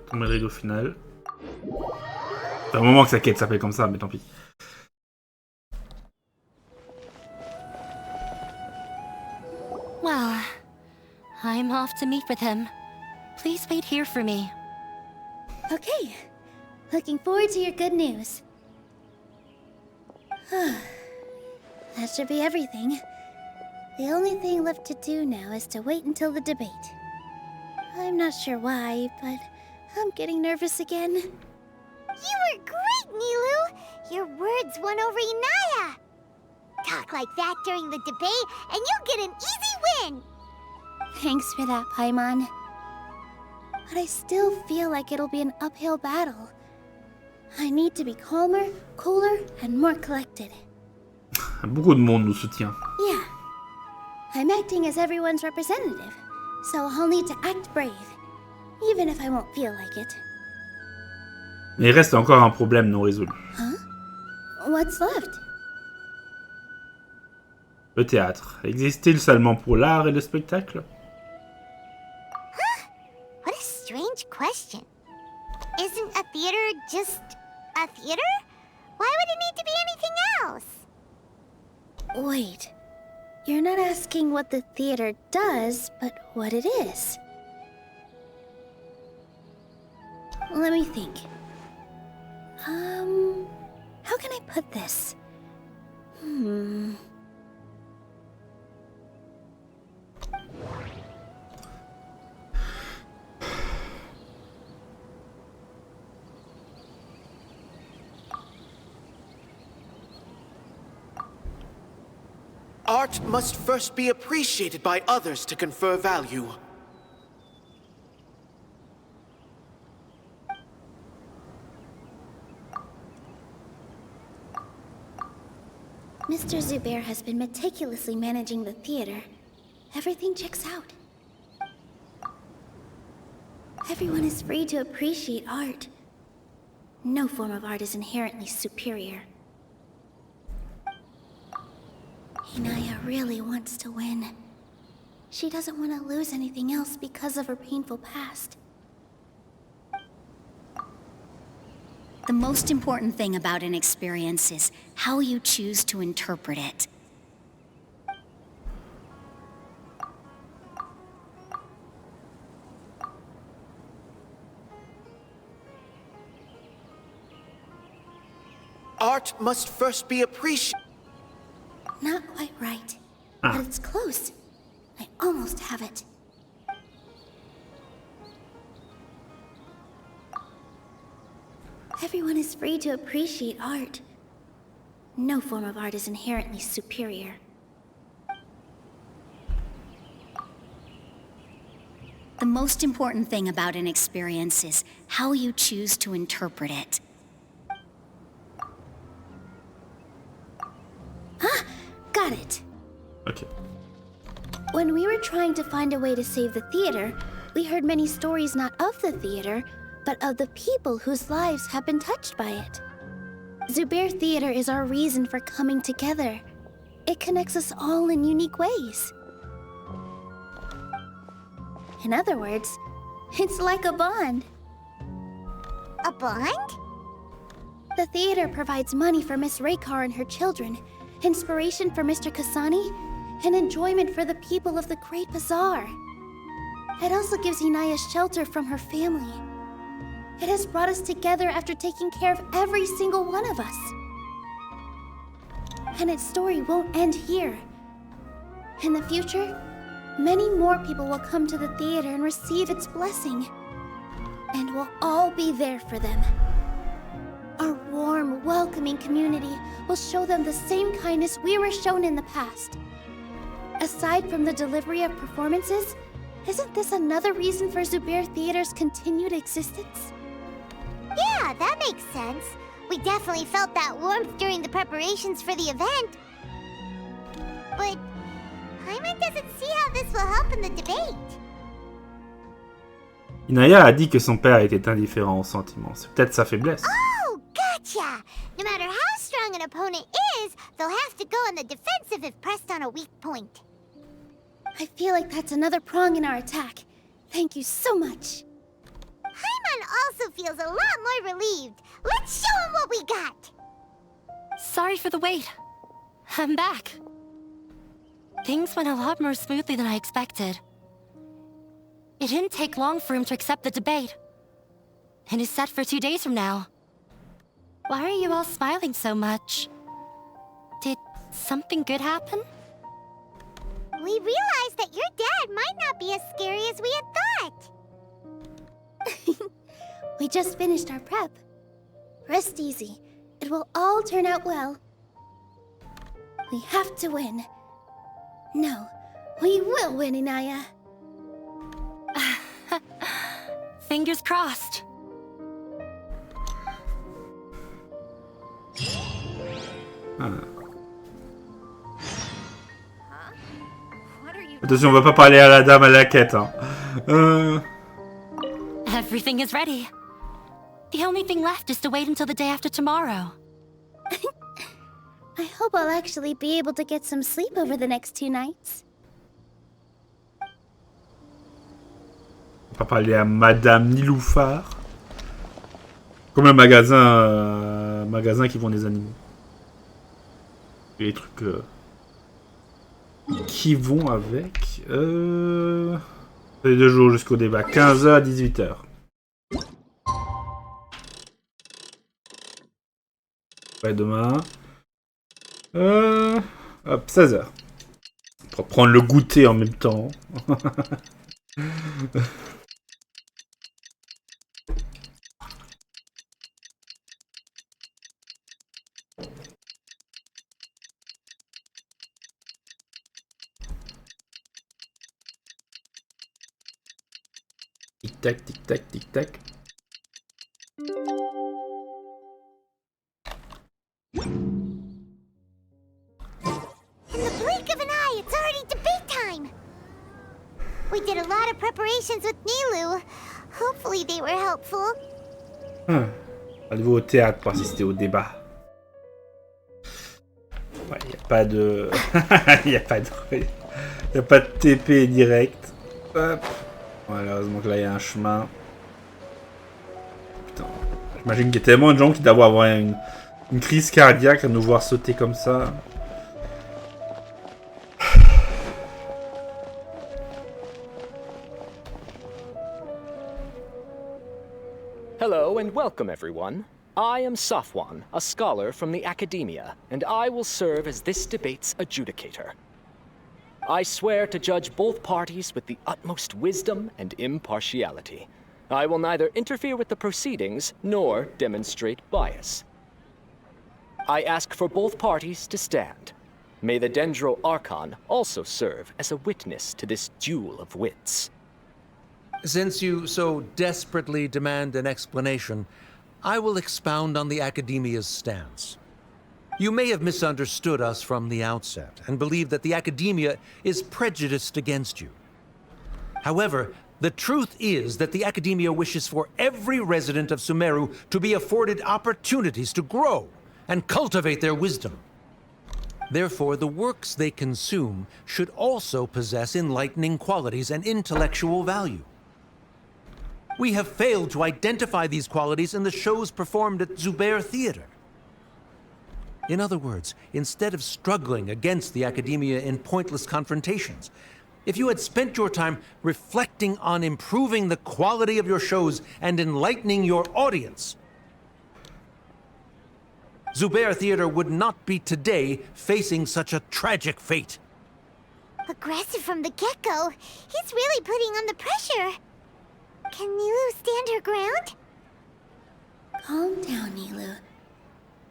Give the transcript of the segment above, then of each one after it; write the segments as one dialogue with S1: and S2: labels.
S1: Tomber le rideau final. C'est un moment que sa quête s'appelle comme ça, mais tant pis.
S2: Well, I'm off to meet with him. Please wait here for me.
S3: Okay. Looking forward to your good news. That should be everything. The only thing left to do now is to wait until the debate. I'm not sure why, but I'm getting nervous again.
S4: You were great, Nilou! Your words won over Inaya! Talk like that during the debate, and you'll get an easy win!
S3: Thanks for that, Paimon. But I still feel like it'll be an uphill battle. I need to be calmer, cooler, and more collected.
S1: Beaucoup de monde nous soutient.
S3: Yeah. I'm acting as everyone's representative, so I'll need to act brave, even if I won't feel like it.
S1: Mais il reste encore un problème non résolu.
S3: Huh? What's left?
S1: Le théâtre. Existe-t-il seulement pour l'art et le spectacle?
S4: What a strange question. Isn't a theater just a theater? Why would it need to be anything else?
S3: Wait. You're not asking what the theater does, but what it is. Let me think. How can I put this?
S5: Art must first be appreciated by others to confer value.
S3: Mr. Zubayr has been meticulously managing the theater. Everything checks out. Everyone is free to appreciate art. No form of art is inherently superior. Inaya really wants to win. She doesn't want to lose anything else because of her painful past.
S6: The most important thing about an experience is how you choose to interpret it.
S5: Art must first be appreciated.
S3: Not quite right, but it's close. I almost have it. Everyone is free to appreciate art. No form of art is inherently superior.
S6: The most important thing about an experience is how you choose to interpret it.
S3: Got it.
S1: Ok.
S3: When we were trying to find a way to save the theater, we heard many stories not of the theater, but of the people whose lives have been touched by it. Zubayr Theater is our reason for coming together. It connects us all in unique ways. In other words, it's like a bond.
S4: A bond?
S3: The theater provides money for Miss Raykar and her children, inspiration for Mr. Kasani, and enjoyment for the people of the Great Bazaar. It also gives Inaya shelter from her family. It has brought us together after taking care of every single one of us. And its story won't end here. In the future, many more people will come to the theater and receive its blessing. And we'll all be there for them. Our warm, welcoming community will show them the same kindness we were shown in the past. Aside from the delivery of performances, isn't this another reason for Zubayr Theater's continued existence?
S4: Yeah, that makes sense. We definitely felt that warmth during the preparations for the event. But Paimon doesn't see how this will help in the debate.
S1: Inaya a dit que son père était indifférent aux sentiments. C'est peut-être sa faiblesse.
S4: Oh, gotcha! No matter how strong an opponent is, they'll have to go on the defensive if pressed on a weak point.
S3: I feel like that's another prong in our attack. Thank you so much.
S4: Paimon feels a lot more relieved. Let's show him what we got.
S2: Sorry for the wait. I'm back. Things went a lot more smoothly than I expected. It didn't take long for him to accept the debate. It is set for 2 days from now. Why are you all smiling so much? Did something good happen?
S4: We realized that your dad might not be as scary as we had thought.
S3: We just finished our prep. Rest easy. It will all turn out well. We have to win. No, we will win, Inaya.
S2: Fingers crossed.
S1: Attention, on va pas parler à la dame à la quête. Hein.
S2: Everything is ready. The only thing left is to wait until the day after tomorrow.
S3: I hope I'll actually be able to get some sleep over the next 2 nights.
S1: On va parler à Madame Nilou. Comme un magasin qui vend des animaux. Et les trucs qui vont avec. Les 2 jours jusqu'au débat. 15h à 18h. Ouais, demain. Hop, 16h. Pour prendre le goûter en même temps. Tic-tac, tic-tac, tic-tac.
S4: In the blink of an eye, it's already debate time. We did a lot of preparations with Nilou. Hopefully they were helpful.
S1: Allez-vous au théâtre pour assister au débat? Ouais, y a pas de... y a pas de TP direct. Hop. Ouais, heureusement que là, il y a un chemin. Putain. J'imagine qu'il y a tellement de gens qui doivent avoir une crise cardiaque à nous voir sauter comme ça.
S7: Hello and welcome, everyone. I am Safwan, a scholar from the academia, and I will serve as this debate's adjudicator. I swear to judge both parties with the utmost wisdom and impartiality. I will neither interfere with the proceedings nor demonstrate bias. I ask for both parties to stand. May the Dendro Archon also serve as a witness to this duel of wits.
S8: Since you so desperately demand an explanation, I will expound on the Academia's stance. You may have misunderstood us from the outset and believe that the Academia is prejudiced against you. However, the truth is that the Academia wishes for every resident of Sumeru to be afforded opportunities to grow and cultivate their wisdom. Therefore, the works they consume should also possess enlightening qualities and intellectual value. We have failed to identify these qualities in the shows performed at Zubayr Theater. In other words, instead of struggling against the Academia in pointless confrontations, if you had spent your time reflecting on improving the quality of your shows and enlightening your audience, Zubayr Theater would not be today facing such a tragic fate.
S4: Aggressive from the get-go, he's really putting on the pressure. Can Nilou stand her ground?
S3: Calm down, Nilou.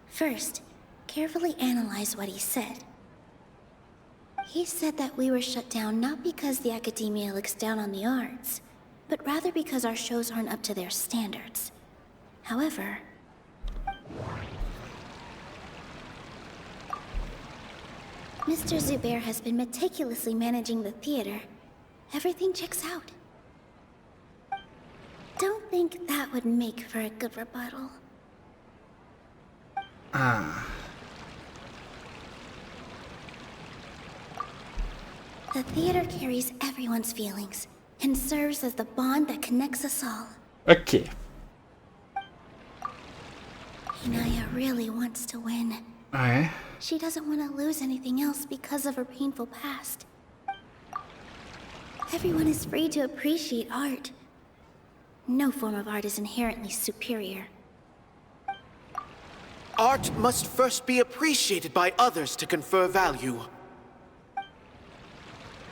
S3: First, carefully analyze what he said. He said that we were shut down not because the Academia looks down on the arts, but rather because our shows aren't up to their standards. However, Mr. Zubayr has been meticulously managing the theater. Everything checks out. Don't think that would make for a good rebuttal. The theater carries everyone's feelings and serves as the bond that connects us all.
S1: Ok.
S3: Inaya really wants to win.
S1: Ouais.
S3: She doesn't want to lose anything else because of her painful past. Everyone is free to appreciate art. No form of art is inherently superior.
S5: Art must first be appreciated by others to confer value.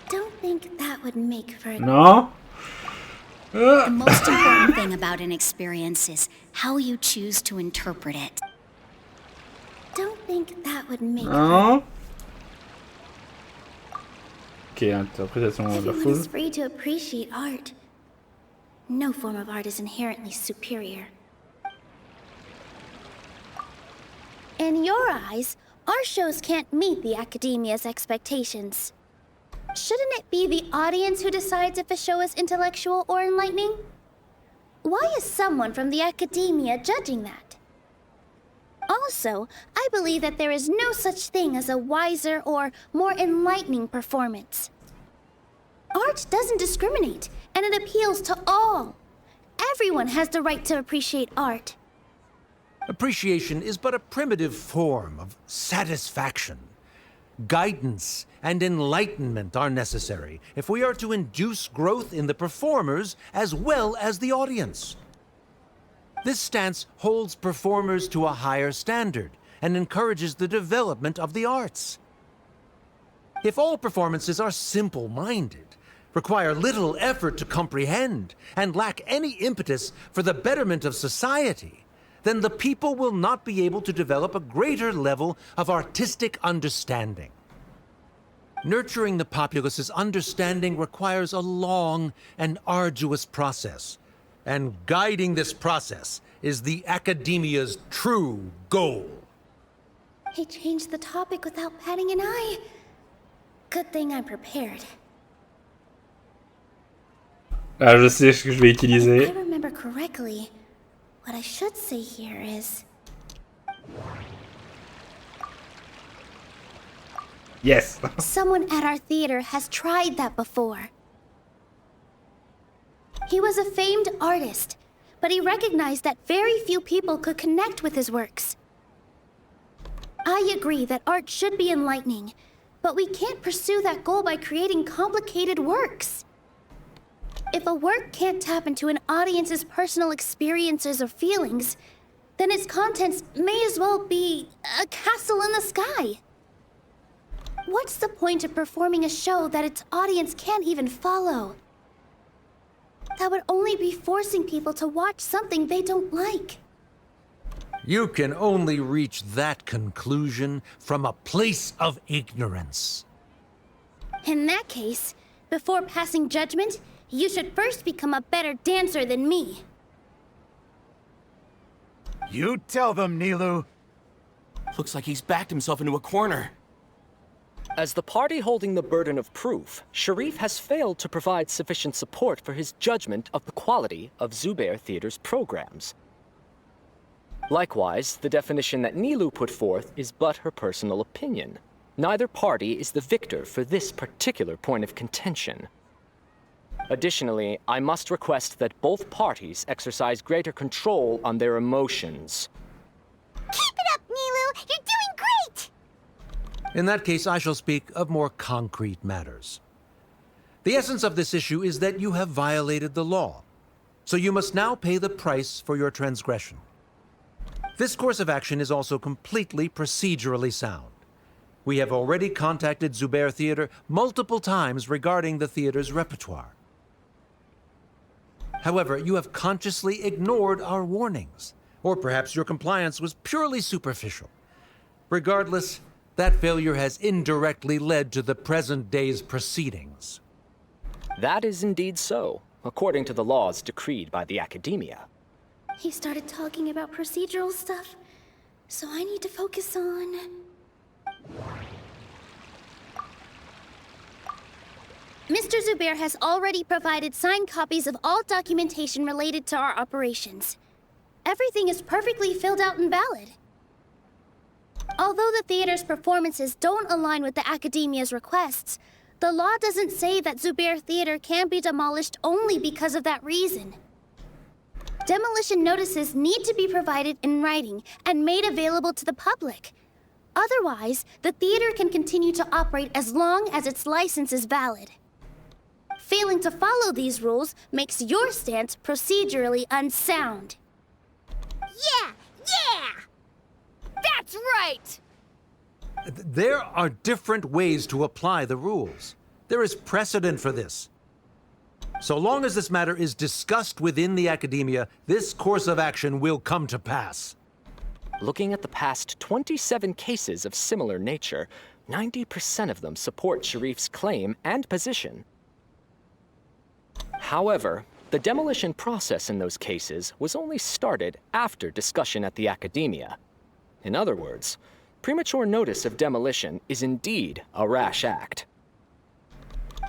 S3: Don't think that would make for a...
S1: Non.
S6: The most important thing about an experience is how you choose to interpret it.
S3: Don't think that would make for...
S1: Non. Ok, interprétation de la
S3: Everyone
S1: foule.
S3: is free to appreciate art. No form of art is inherently superior. In your eyes, our shows can't meet the Academia's expectations. Shouldn't it be the audience who decides if a show is intellectual or enlightening? Why is someone from the Academia judging that? Also, I believe that there is no such thing as a wiser or more enlightening performance. Art doesn't discriminate, and it appeals to all. Everyone has the right to appreciate art.
S8: Appreciation is but a primitive form of satisfaction. Guidance and enlightenment are necessary if we are to induce growth in the performers as well as the audience. This stance holds performers to a higher standard and encourages the development of the arts. If all performances are simple-minded, require little effort to comprehend, and lack any impetus for the betterment of society, then the people will not be able to develop a greater level of artistic understanding. Nurturing the populace's understanding requires a long and arduous process, and guiding this process is the Academia's true goal.
S3: He changed the topic without batting an eye. Good thing I'm prepared.
S1: Ah, je sais ce que je vais
S3: If I
S1: utiliser.
S3: remember correctly, what I should say here is...
S1: Yes.
S3: Someone at our theater has tried that before. He was a famed artist, but he recognized that very few people could connect with his works. I agree that art should be enlightening, but we can't pursue that goal by creating complicated works. If a work can't tap into an audience's personal experiences or feelings, then its contents may as well be a castle in the sky. What's the point of performing a show that its audience can't even follow? That would only be forcing people to watch something they don't like.
S8: You can only reach that conclusion from a place of ignorance.
S3: In that case, before passing judgment, you should first become a better dancer than me.
S9: You tell them, Nilou.
S10: Looks like he's backed himself into a corner.
S7: As the party holding the burden of proof, Sharif has failed to provide sufficient support for his judgment of the quality of Zubayr Theater's programs. Likewise, the definition that Nilou put forth is but her personal opinion. Neither party is the victor for this particular point of contention. Additionally, I must request that both parties exercise greater control on their emotions.
S4: Keep it up, Nilou! You're doing great!
S8: In that case, I shall speak of more concrete matters. The essence of this issue is that you have violated the law, so you must now pay the price for your transgression. This course of action is also completely procedurally sound. We have already contacted Zubayr Theater multiple times regarding the theater's repertoire. However, you have consciously ignored our warnings, or perhaps your compliance was purely superficial. Regardless, that failure has indirectly led to the present day's proceedings.
S7: That is indeed so, according to the laws decreed by the Academia.
S3: He started talking about procedural stuff, so I need to focus on... Mr. Zubayr has already provided signed copies of all documentation related to our operations. Everything is perfectly filled out and valid. Although the theater's performances don't align with the Academia's requests, the law doesn't say that Zubayr Theater can be demolished only because of that reason. demolition notices need to be provided in writing and made available to the public. Otherwise, the theater can continue to operate as long as its license is valid. Failing to follow these rules makes your stance procedurally unsound.
S4: Yeah!
S2: That's right!
S8: There are different ways to apply the rules. There is precedent for this. So long as this matter is discussed within the academia, this course of action will come to pass.
S7: Looking at the past 27 cases of similar nature, 90% of them support Sharif's claim and position. However, the demolition process in those cases was only started after discussion at the academia. In other words, premature notice of demolition is indeed a rash act.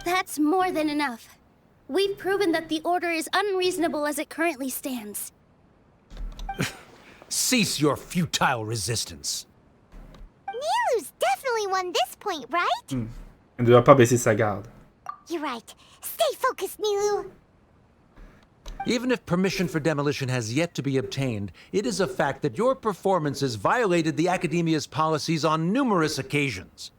S3: That's more than enough. We've proven that the order is unreasonable as it currently stands.
S8: Cease your futile resistance.
S4: Nilou's definitely won this point, right?
S1: Elle ne doit pas baisser sa garde.
S4: You're right. Stay focused, Nilou.
S8: Even if permission for demolition has yet to be obtained, it is a fact that your performances violated the Academia's policies on numerous occasions.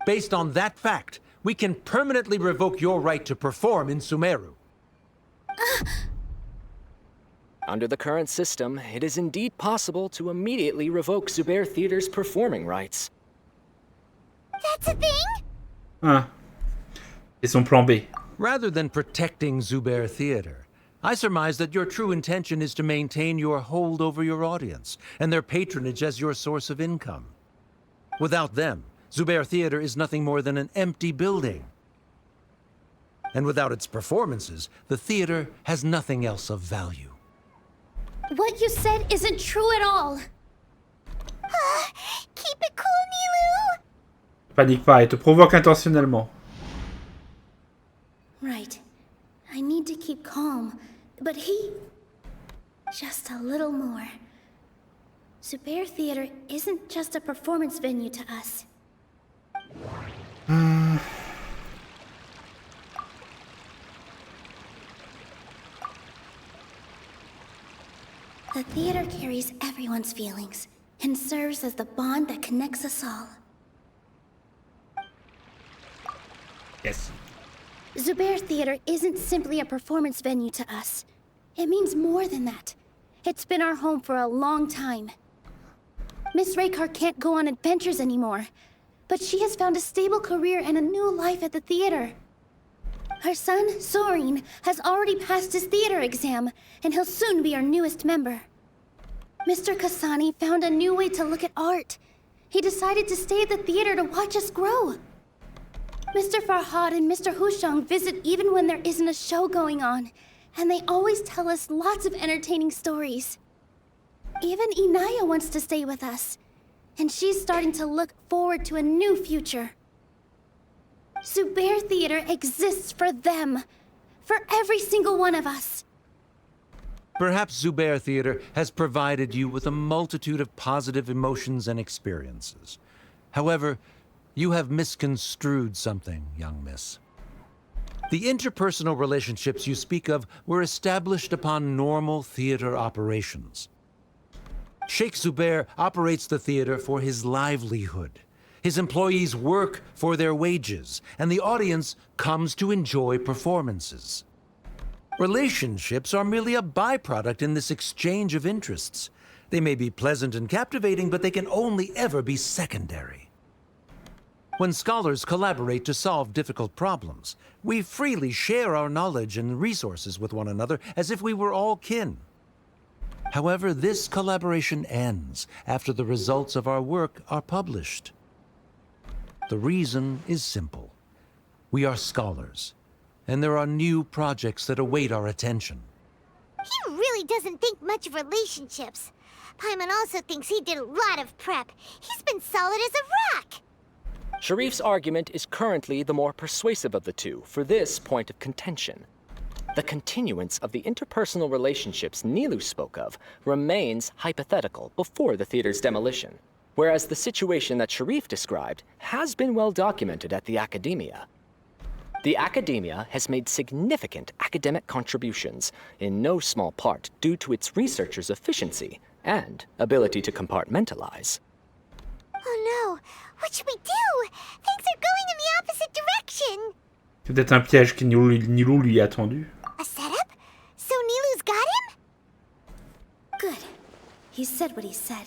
S8: Based on that fact, we can permanently revoke your right to perform in Sumeru.
S7: Under the current system, it is indeed possible to immediately revoke Zubayr Theater's performing rights.
S4: That's a thing?
S1: Ah. Et son plan B.
S8: Rather than protecting Zubayr Theater, I surmise that your true intention is to maintain your hold over your audience and their patronage as your source of income. Without them, Zubayr Theater is nothing more than an empty building. And without its performances, the theater has nothing else of value.
S3: What you said isn't true at all.
S4: Keep it cool, Nilou.
S1: Panique pas, elle te provoque intentionnellement.
S3: Right. I need to keep calm, but he... Just a little more. Zubayr Theater isn't just a performance venue to us. The theater carries everyone's feelings and serves as the bond that connects us all.
S1: Yes.
S3: Zubayr Theater isn't simply a performance venue to us. It means more than that. It's been our home for a long time. Miss Raykar can't go on adventures anymore, but she has found a stable career and a new life at the theater. Her son, Soren, has already passed his theater exam, and he'll soon be our newest member. Mr. Kasani found a new way to look at art. He decided to stay at the theater to watch us grow. Mr. Farhad and Mr. Hushang visit even when there isn't a show going on, and they always tell us lots of entertaining stories. Even Inaya wants to stay with us, and she's starting to look forward to a new future. Zubayr Theater exists for them, for every single one of us.
S8: Perhaps Zubayr Theater has provided you with a multitude of positive emotions and experiences. However, you have misconstrued something, young miss. The interpersonal relationships you speak of were established upon normal theater operations. Sheikh Zubayr operates the theater for his livelihood. His employees work for their wages, and the audience comes to enjoy performances. Relationships are merely a byproduct in this exchange of interests. They may be pleasant and captivating, but they can only ever be secondary. When scholars collaborate to solve difficult problems, we freely share our knowledge and resources with one another as if we were all kin. However, this collaboration ends after the results of our work are published. The reason is simple. We are scholars, and there are new projects that await our attention.
S4: He really doesn't think much of relationships. Paimon also thinks he did a lot of prep. He's been solid as a rock.
S7: Sharif's argument is currently the more persuasive of the two for this point of contention. The continuance of the interpersonal relationships Nilou spoke of remains hypothetical before the theater's demolition, whereas the situation that Sharif described has been well documented at the academia. The Academia has made significant academic contributions, in no small part due to its researchers' efficiency and ability to compartmentalize.
S4: Oh no! What should we do? Things are going in the opposite direction!
S1: C'est peut-être un piège que Nilou lui a tendu.
S4: A setup? So Nilou's got him?
S3: Good. He said what he said.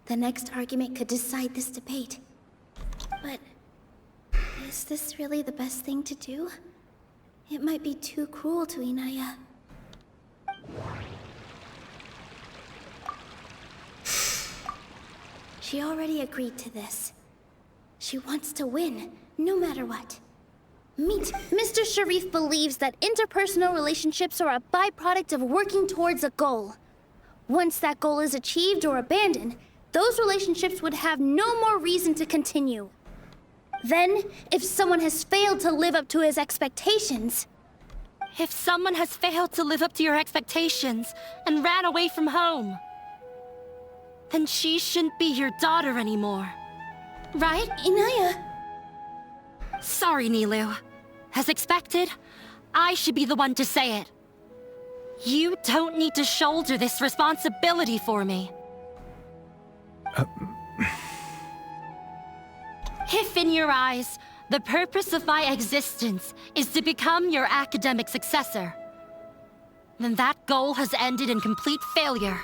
S3: The next argument could decide this debate. But is this really the best thing to do? It might be too cruel to Inaya. She already agreed to this. She wants to win, no matter what. Meet. Mr. Sharif believes that interpersonal relationships are a byproduct of working towards a goal. Once that goal is achieved or abandoned, those relationships would have no more reason to continue. Then, if someone has failed to live up to his expectations...
S2: If someone has failed to live up to your expectations and ran away from home, then she shouldn't be your daughter anymore. Right,
S3: Inaya?
S2: Sorry, Nilou. As expected, I should be the one to say it. You don't need to shoulder this responsibility for me. If in your eyes, the purpose of my existence is to become your academic successor, then that goal has ended in complete failure.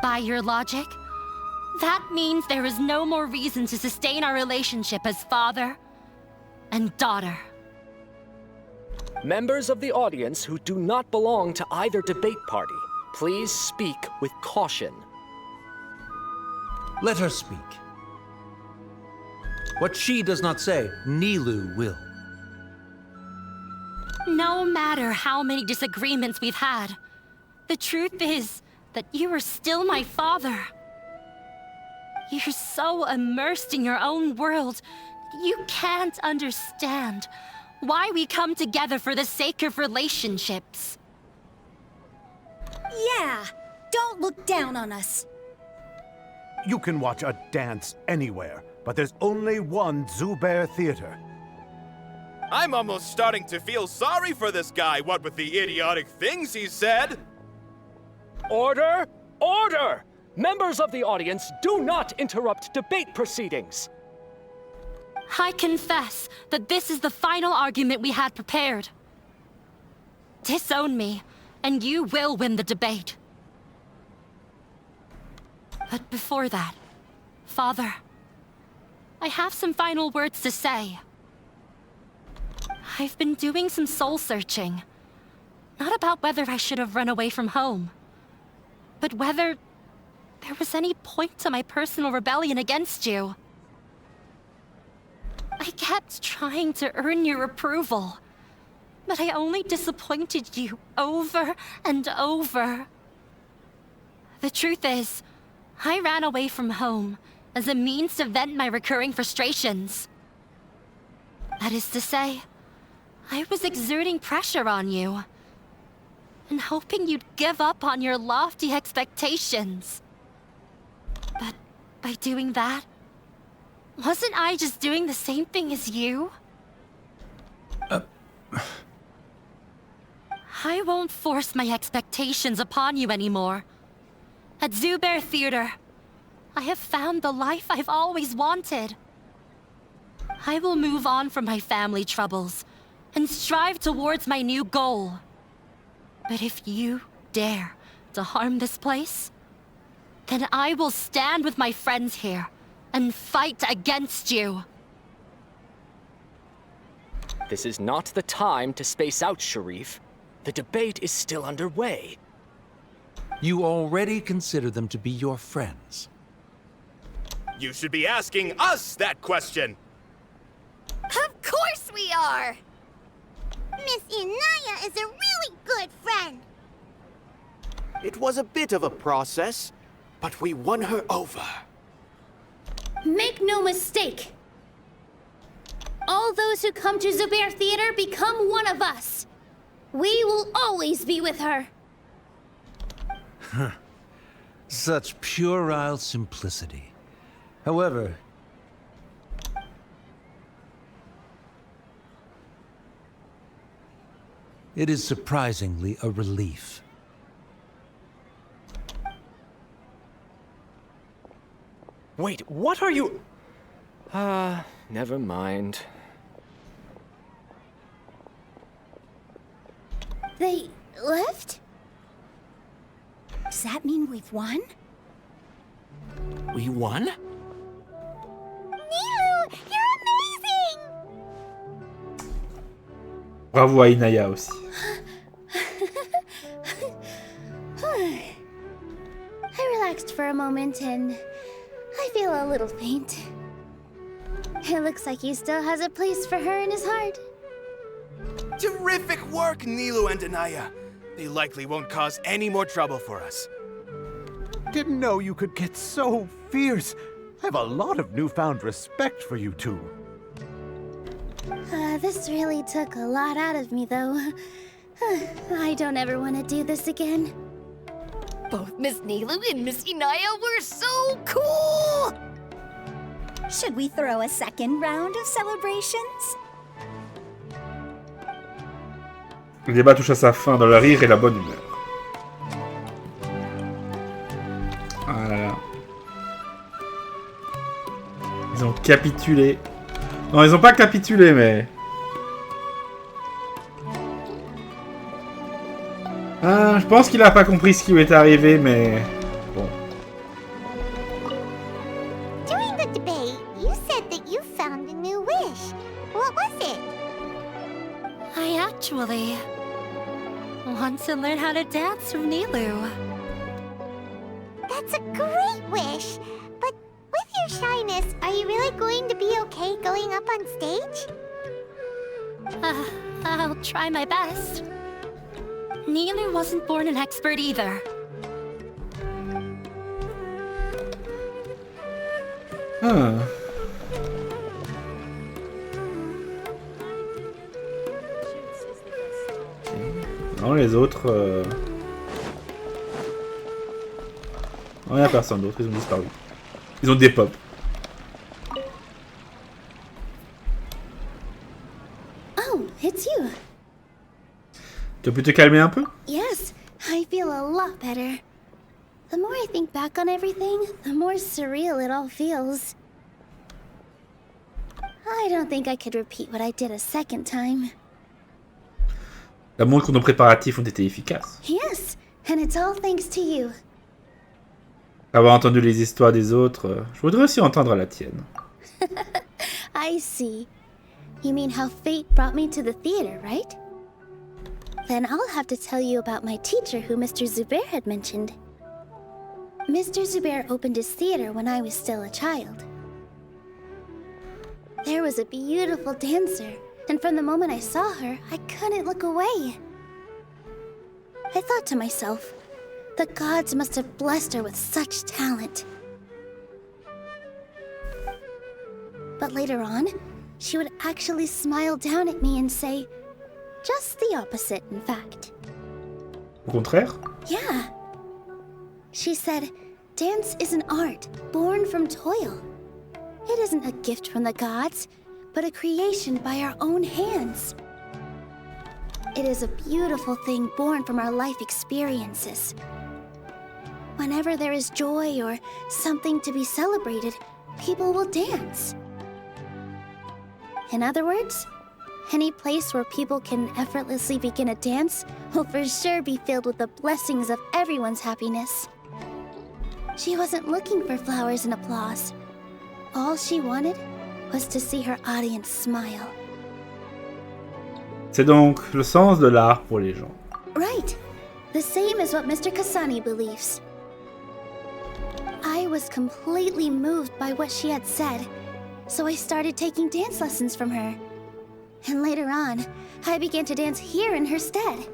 S2: By your logic, that means there is no more reason to sustain our relationship as father and daughter.
S7: Members of the audience who do not belong to either debate party, please speak with caution.
S8: Let her speak. What she does not say, Nilou will.
S2: No matter how many disagreements we've had, the truth is that you are still my father. You're so immersed in your own world, you can't understand why we come together for the sake of relationships.
S6: Yeah, don't look down on us.
S9: You can watch a dance anywhere, but there's only one Zubayr theater.
S10: I'm almost starting to feel sorry for this guy, what with the idiotic things he said.
S7: Order! Order! Members of the audience, do not interrupt debate proceedings.
S2: I confess that this is the final argument we had prepared. Disown me, and you will win the debate. But before that, Father, I have some final words to say. I've been doing some soul-searching. Not about whether I should have run away from home, but whether there was any point to my personal rebellion against you. I kept trying to earn your approval, but I only disappointed you over and over. The truth is, I ran away from home as a means to vent my recurring frustrations. That is to say, I was exerting pressure on you, and hoping you'd give up on your lofty expectations. But by doing that, wasn't I just doing the same thing as you? I won't force my expectations upon you anymore. At Zubayr Theater, I have found the life I've always wanted. I will move on from my family troubles and strive towards my new goal. But if you dare to harm this place, then I will stand with my friends here and fight against you.
S7: This is not the time to space out, Sharif. The debate is still underway.
S8: You already consider them to be your friends.
S10: You should be asking us that question.
S4: Of course we are! Miss Inaya is a really good friend.
S5: It was a bit of a process, but we won her over.
S3: Make no mistake. All those who come to Zubayr Theater become one of us. We will always be with her.
S8: Such puerile simplicity. However, It is surprisingly a relief.
S7: Wait, what are you... never mind.
S3: They left?
S6: Does that mean we've won?
S10: We won?
S4: Nilou, you're amazing!
S1: Bravo à Inaya aussi.
S3: I relaxed for a moment and I feel a little faint. It looks like he still has a place for her in his heart.
S10: Terrific work, Nilou and Anaya. They likely won't cause any more trouble for us.
S9: Didn't know you could get so fierce. I have a lot of newfound respect for you two.
S3: This really took a lot out of me, though. I don't ever want to do this again.
S2: Both Miss Nilou and Miss Inaya were so cool!
S6: Should we throw a second round of celebrations?
S1: Le débat touche à sa fin dans le rire et la bonne humeur. Ah là là. Ils ont capitulé. Non, ils ont pas capitulé, mais... Ah, je pense qu'il a pas compris ce qui lui est arrivé, mais... Bon.
S4: During the debate, you said that you found a new wish. What was it?
S2: I actually want to learn how to dance from Nilou.
S4: That's a great wish. But with your shyness, are you really going to be okay going up on stage?
S2: I'll try my best. Nilou wasn't born an expert either.
S1: Ah. Non, les autres... Non, il n'y a personne d'autre, ils ont disparu. Ils ont des pop.
S3: Oh, it's you.
S1: Tu as pu te calmer un peu?
S3: Yes, I feel a lot better. The more I think back on everything, the more surreal it all feels. I don't think I could repeat what I did a second time.
S1: La montre que nos préparatifs ont été efficaces.
S3: Yes, and it's all thanks to you.
S1: Avoir entendu les histoires des autres, je voudrais aussi entendre la tienne.
S3: I see. You mean how fate brought me to the theater, right? Then I'll have to tell you about my teacher who Mr. Zubayr had mentioned. Mr. Zubayr opened his theater when I was still a child. There was a beautiful dancer, and from the moment I saw her, I couldn't look away. I thought to myself, the gods must have blessed her with such talent. But later on, she would actually smile down at me and say, just the opposite, in fact.
S1: Au contraire?
S3: Yeah. She said, dance is an art born from toil. It isn't a gift from the gods, but a creation by our own hands. It is a beautiful thing born from our life experiences. Whenever there is joy or something to be celebrated, people will dance. In other words, any place where people can effortlessly begin a dance will for sure be filled with the blessings of everyone's happiness. She wasn't looking for flowers and applause. All she wanted was to see her audience smile.
S1: C'est donc le sens de l'art pour les gens.
S3: Right. The same as what Mr. Kasani believes. I was completely moved by what she had said, so I started taking dance lessons from her. And later on, I began to dance here in her stead.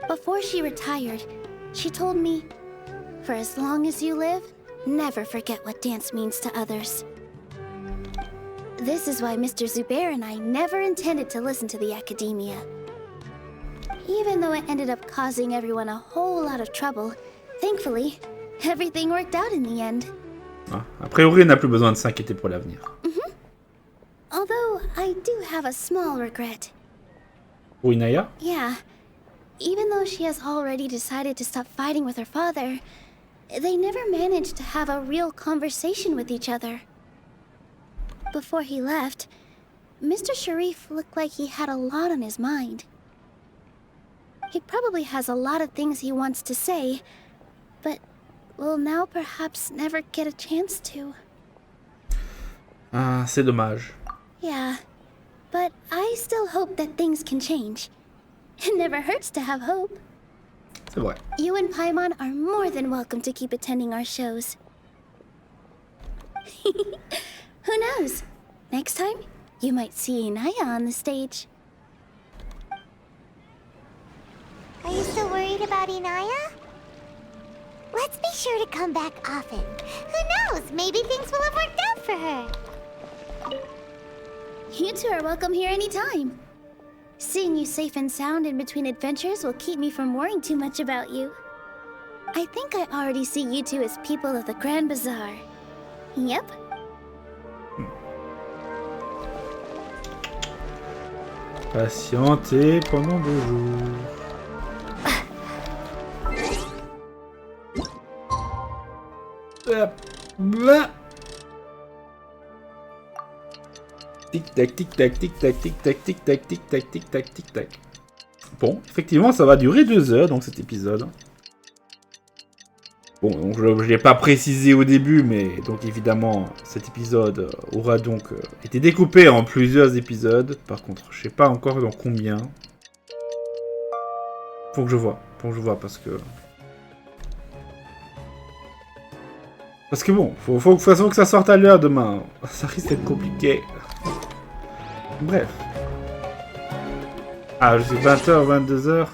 S3: Before she retired, she told me, for as long as you live, never forget what dance means to others. This is why Mr. Zubayr and I never intended to listen to the academia. Even though it ended up causing everyone a whole lot of trouble, thankfully, everything worked out in the end.
S1: Ah, a priori, on n'a plus besoin de s'inquiéter pour l'avenir.
S3: Although, I do have a small regret.
S1: Pour Inaya?
S3: Yeah. Even though she has already decided to stop fighting with her father, they never managed to have a real conversation with each other. Before he left, Mr. Sharif looked like he had a lot on his mind. He probably has a lot of things he wants to say, but will now perhaps never get a chance to.
S1: Ah, c'est dommage.
S3: Yeah, but I still hope that things can change. It never hurts to have hope.
S1: C'est vrai.
S3: You and Paimon are more than welcome to keep attending our shows. Who knows? Next time, you might see Inaya on the stage.
S4: Are you still worried about Inaya? Let's be sure to come back often. Who knows? Maybe things will have worked out for her.
S3: You two are welcome here anytime. Seeing you safe and sound in between adventures will keep me from worrying too much about you. I think I already see you two as people of the Grand Bazaar. Yep.
S1: Patienter pendant 2 jours. Tic-tac, tic-tac, tic-tac, tic-tac, tic-tac, tic-tac, tic-tac, tic-tac. Bon, effectivement, ça va durer 2 heures, donc cet épisode. Bon, donc je ne l'ai pas précisé au début, mais donc évidemment, cet épisode aura donc été découpé en plusieurs épisodes. Par contre, je sais pas encore dans combien. Faut que je vois, parce que... Parce que bon, faut de toute façon que ça sorte à l'heure demain. Ça risque d'être compliqué. Bref. Ah, je suis 20h, 22h.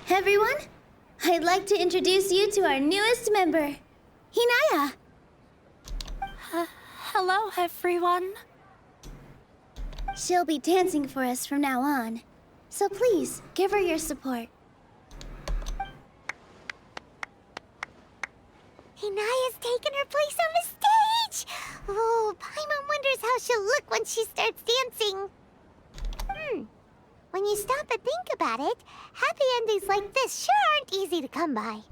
S3: Everyone, I'd like to introduce you to our newest member, Inaya.
S2: Hello, everyone.
S3: She'll be dancing for us from now on, so please give her your support.
S4: Inaya's taken her place on the stage! Oh, Paimon wonders how she'll look when she starts dancing. When you stop and think about it, happy endings like this sure aren't easy to come by.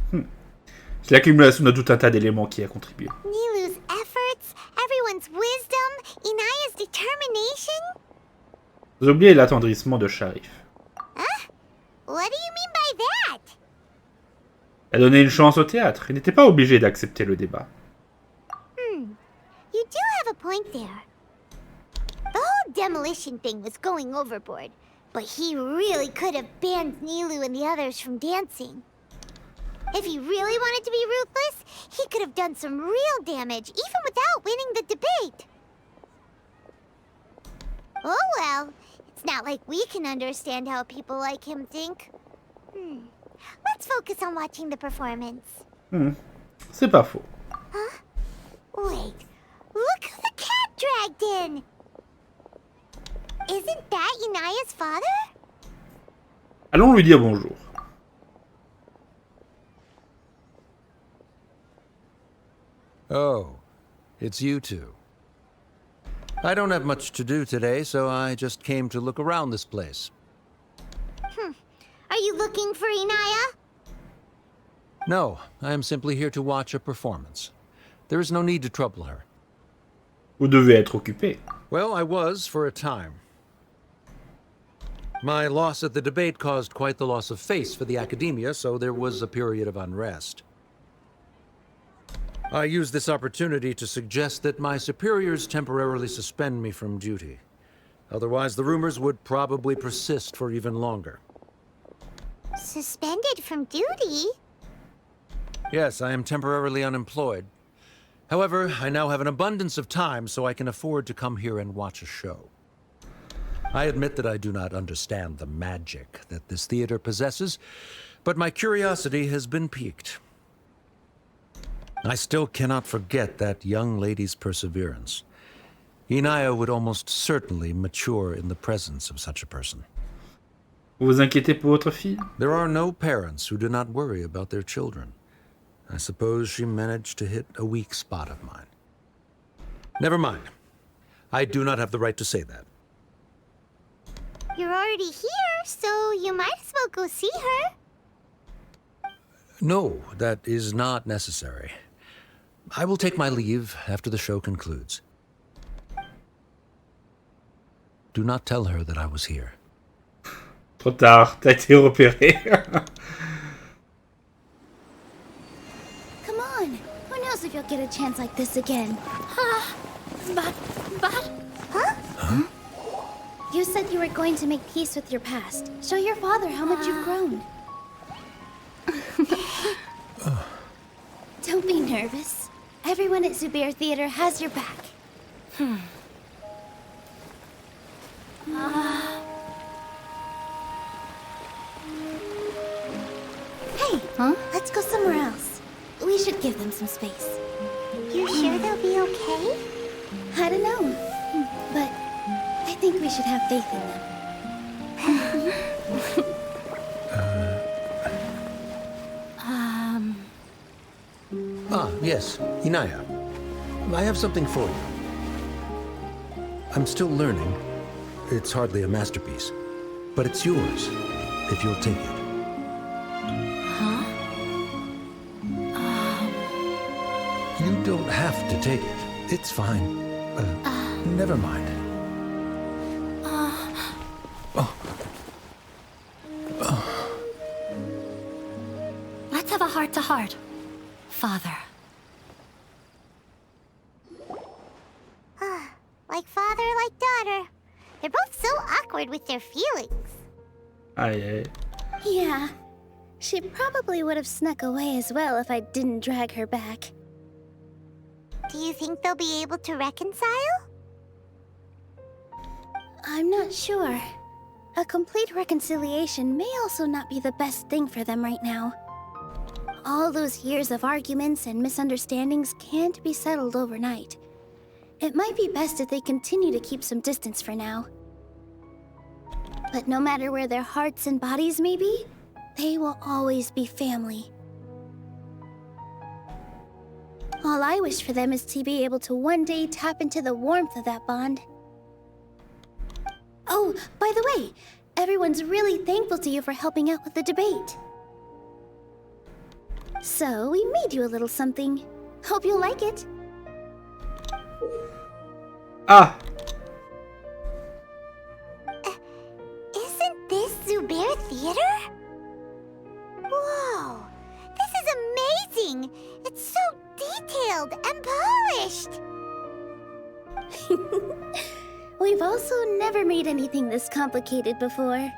S1: C'est l'accumulation de tout un tas d'éléments qui a contribué.
S4: Nilou's efforts, everyone's wisdom, Inaya's determination.
S1: Vous oubliez l'attendrissement de Sharif.
S4: Huh? What do you mean by that?
S1: Elle a donné une chance au théâtre. Il n'était pas obligé d'accepter le débat.
S4: You do have a point there. The whole demolition thing was going overboard, but he really could have banned Nilou and the others from dancing. If he really wanted to be ruthless, he could have done some real damage, even without winning the debate. Oh well, it's not like we can understand how people like him think. Let's focus on watching the performance.
S1: C'est pas faux.
S4: Huh? Wait, look who the cat dragged in! Isn't that Inaya's father?
S1: Allons lui dire bonjour.
S8: Oh, it's you two. I don't have much to do today, so I just came to look around this place.
S4: Are you looking for Inaya?
S8: No, I am simply here to watch a performance. There is no need to trouble her.
S1: Vous devez être occupé.
S8: Well, I was for a time. My loss at the debate caused quite the loss of face for the academia, so there was a period of unrest. I used this opportunity to suggest that my superiors temporarily suspend me from duty. Otherwise, the rumors would probably persist for even longer.
S4: Suspended from duty?
S8: Yes, I am temporarily unemployed. However, I now have an abundance of time, so I can afford to come here and watch a show. I admit that I do not understand the magic that this theater possesses, but my curiosity has been piqued. I still cannot forget that young lady's perseverance. Inaya would almost certainly mature in the presence of such a person.
S1: Vous vous inquiétez pour votre fille?
S8: There are no parents who do not worry about their children. I suppose she managed to hit a weak spot of mine. Never mind. I do not have the right to say that.
S4: You're already here, so you might as well go see her.
S8: No, that is not necessary. I will take my leave after the show concludes. Do not tell her that I was here.
S1: Trop tard, t'as été repéré.
S3: Come on. Who knows if you'll get a chance like this again?
S2: But...
S3: Huh? You said you were going to make peace with your past. Show your father how much you've grown. Don't be nervous. Everyone at Zubayr Theater has your back. Hey, let's go somewhere else. We should give them some space.
S4: You sure they'll be okay?
S3: I don't know, but I think we should have faith in them.
S8: Yes, Inaya. I have something for you. I'm still learning. It's hardly a masterpiece, but it's yours, if you'll take it. You don't have to take it. It's fine. Never mind.
S2: Let's have a heart-to-heart, Father.
S4: Like father, like daughter. They're both so awkward with their feelings.
S1: Aïe, aïe.
S3: Yeah, she probably would have snuck away as well if I didn't drag her back.
S4: Do you think they'll be able to reconcile?
S3: I'm not sure. A complete reconciliation may also not be the best thing for them right now. All those years of arguments and misunderstandings can't be settled overnight. It might be best if they continue to keep some distance for now. But no matter where their hearts and bodies may be, they will always be family. All I wish for them is to be able to one day tap into the warmth of that bond. Oh, by the way, everyone's really thankful to you for helping out with the debate. So, we made you a little something. Hope you'll like it.
S1: Ah!
S4: Isn't this Zubayr Theater? Whoa! This is amazing! It's so detailed and polished!
S3: We've also never made anything this complicated before.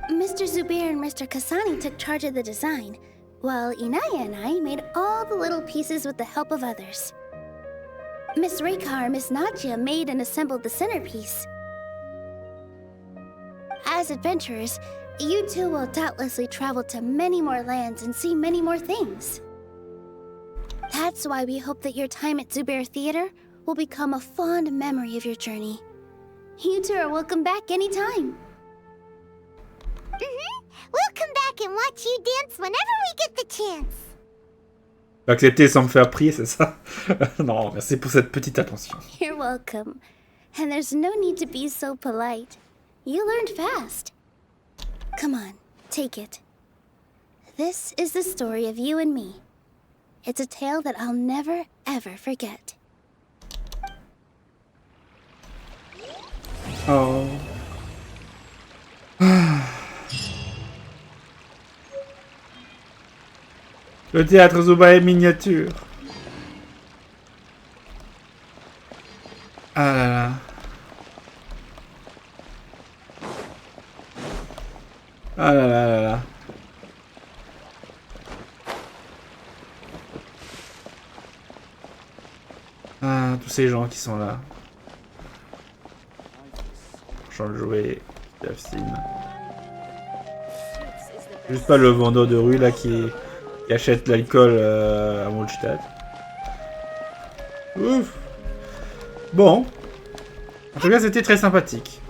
S3: Mr. Zubayr and Mr. Kasani took charge of the design, while Inaya and I made all the little pieces with the help of others. Miss Reika or Miss Nadja made and assembled the centerpiece. As adventurers, you two will doubtlessly travel to many more lands and see many more things. That's why we hope that your time at Zubayr Theater will become a fond memory of your journey. You two are welcome back anytime.
S4: We'll come back and watch you dance whenever we get the chance.
S1: Accepter sans me faire prier, c'est ça? Non, merci pour cette petite attention.
S3: You're welcome. And there's no need to be so polite. You learned fast. Come on, take it. This is the story of you and me. It's a tale that I'll never, ever forget.
S1: Oh. Le théâtre Zubayr miniature. Ah là là. Ah là là là là. Ah, tous ces gens qui sont là. Jean le jouet, juste pas le vendeur de rue là qui achète l'alcool à Mondstadt. Ouf. Bon. En tout cas, c'était très sympathique.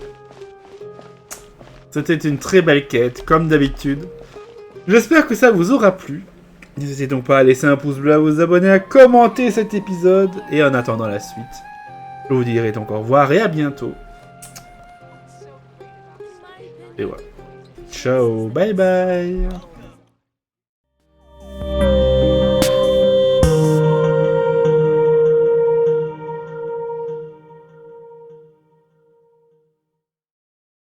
S1: C'était une très belle quête, comme d'habitude. J'espère que ça vous aura plu. N'hésitez donc pas à laisser un pouce bleu, à vous abonner, à commenter cet épisode. Et en attendant la suite, je vous dirai donc au revoir et à bientôt. Et voilà. Ciao, bye bye.